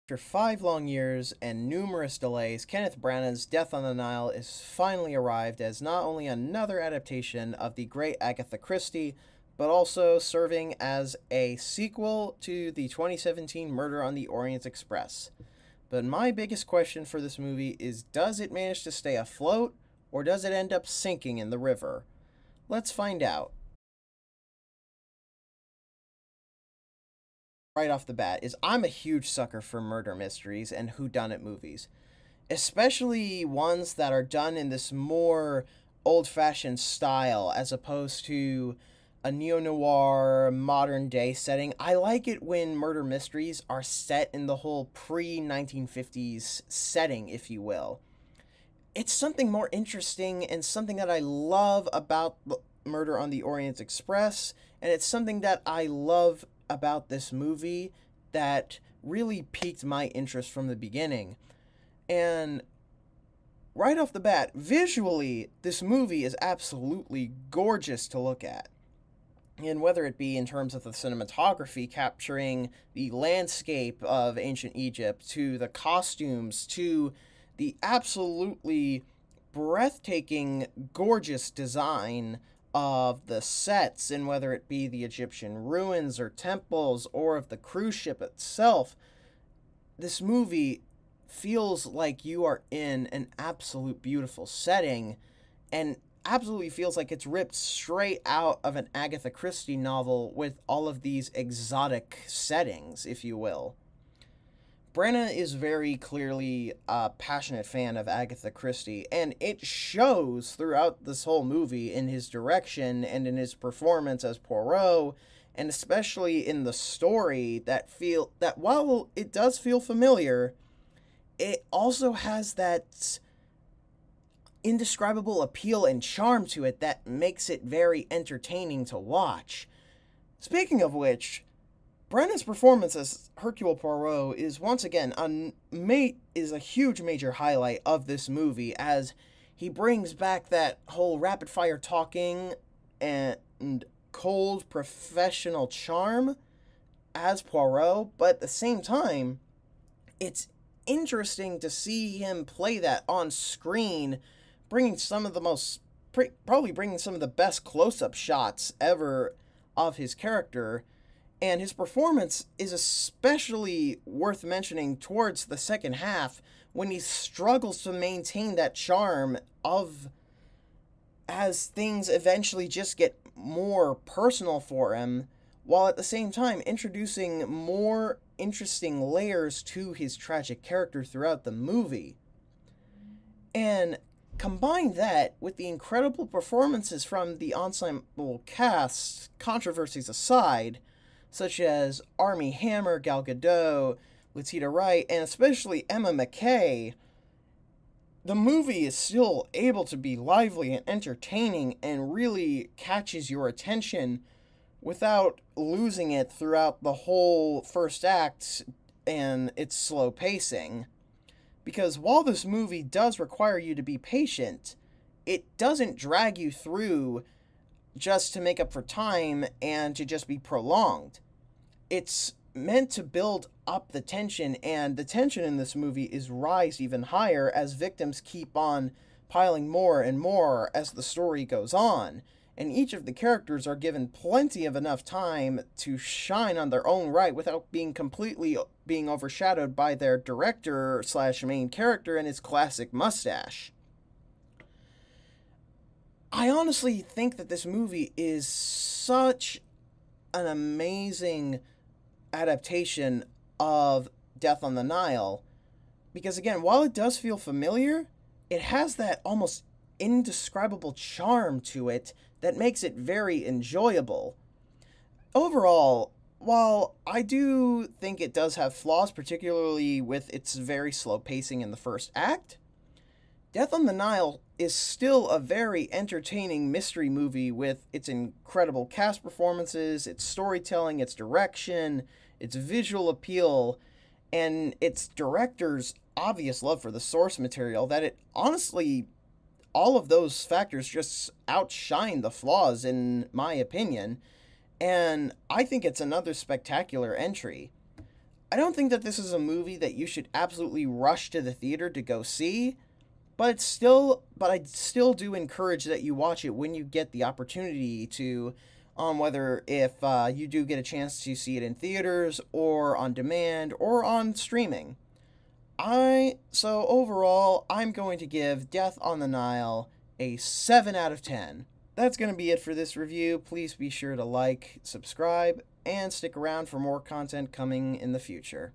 After 5 long years and numerous delays, Kenneth Branagh's Death on the Nile is finally arrived as not only another adaptation of the great Agatha Christie, but also serving as a sequel to the 2017 Murder on the Orient Express. But my biggest question for this movie is, does it manage to stay afloat, or does it end up sinking in the river? Let's find out. Right off the bat is I'm a huge sucker for murder mysteries and whodunit movies, especially ones that are done in this more old-fashioned style as opposed to a neo-noir modern day setting. I like it when murder mysteries are set in the whole pre-1950s setting, if you will. It's something more interesting and something that I love about Murder on the Orient Express, and it's something that I love about this movie that really piqued my interest from the beginning. And right off the bat, visually, this movie is absolutely gorgeous to look at. And whether it be in terms of the cinematography capturing the landscape of ancient Egypt, to the costumes, to the absolutely breathtaking, gorgeous design of the sets, and whether it be the Egyptian ruins or temples or of the cruise ship itself, this movie feels like you are in an absolute beautiful setting, and absolutely feels like it's ripped straight out of an Agatha Christie novel with all of these exotic settings, if you will. Branagh is very clearly a passionate fan of Agatha Christie, and it shows throughout this whole movie in his direction and in his performance as Poirot, and especially in the story that while it does feel familiar, it also has that indescribable appeal and charm to it that makes it very entertaining to watch. Speaking of which, Branagh's performance as Hercule Poirot is once again a huge major highlight of this movie, as he brings back that whole rapid fire talking and cold professional charm as Poirot, but at the same time, it's interesting to see him play that on screen, bringing some of the probably bringing some of the best close-up shots ever of his character. And his performance is especially worth mentioning towards the second half, when he struggles to maintain that charm as things eventually just get more personal for him, while at the same time introducing more interesting layers to his tragic character throughout the movie. And combine that with the incredible performances from the ensemble cast, controversies aside, such as Armie Hammer, Gal Gadot, Letita Wright, and especially Emma Mackey, the movie is still able to be lively and entertaining and really catches your attention without losing it throughout the whole first act and its slow pacing. Because while this movie does require you to be patient, it doesn't drag you through just to make up for time and to just be prolonged. It's meant to build up the tension, and the tension in this movie is raised even higher as victims keep on piling more and more as the story goes on, and each of the characters are given plenty of enough time to shine on their own right without being overshadowed by their director slash main character and his classic mustache. I honestly think that this movie is such an amazing adaptation of Death on the Nile, because again, while it does feel familiar, it has that almost indescribable charm to it that makes it very enjoyable. Overall, while I do think it does have flaws, particularly with its very slow pacing in the first act, Death on the Nile is still a very entertaining mystery movie with its incredible cast performances, its storytelling, its direction, its visual appeal, and its director's obvious love for the source material, that it honestly, all of those factors just outshine the flaws in my opinion, and I think it's another spectacular entry. I don't think that this is a movie that you should absolutely rush to the theater to go see, but I still do encourage that you watch it when you get the opportunity to, whether if you do get a chance to see it in theaters or on demand or on streaming. So overall, I'm going to give Death on the Nile a 7 out of 10. That's going to be it for this review. Please be sure to like, subscribe, and stick around for more content coming in the future.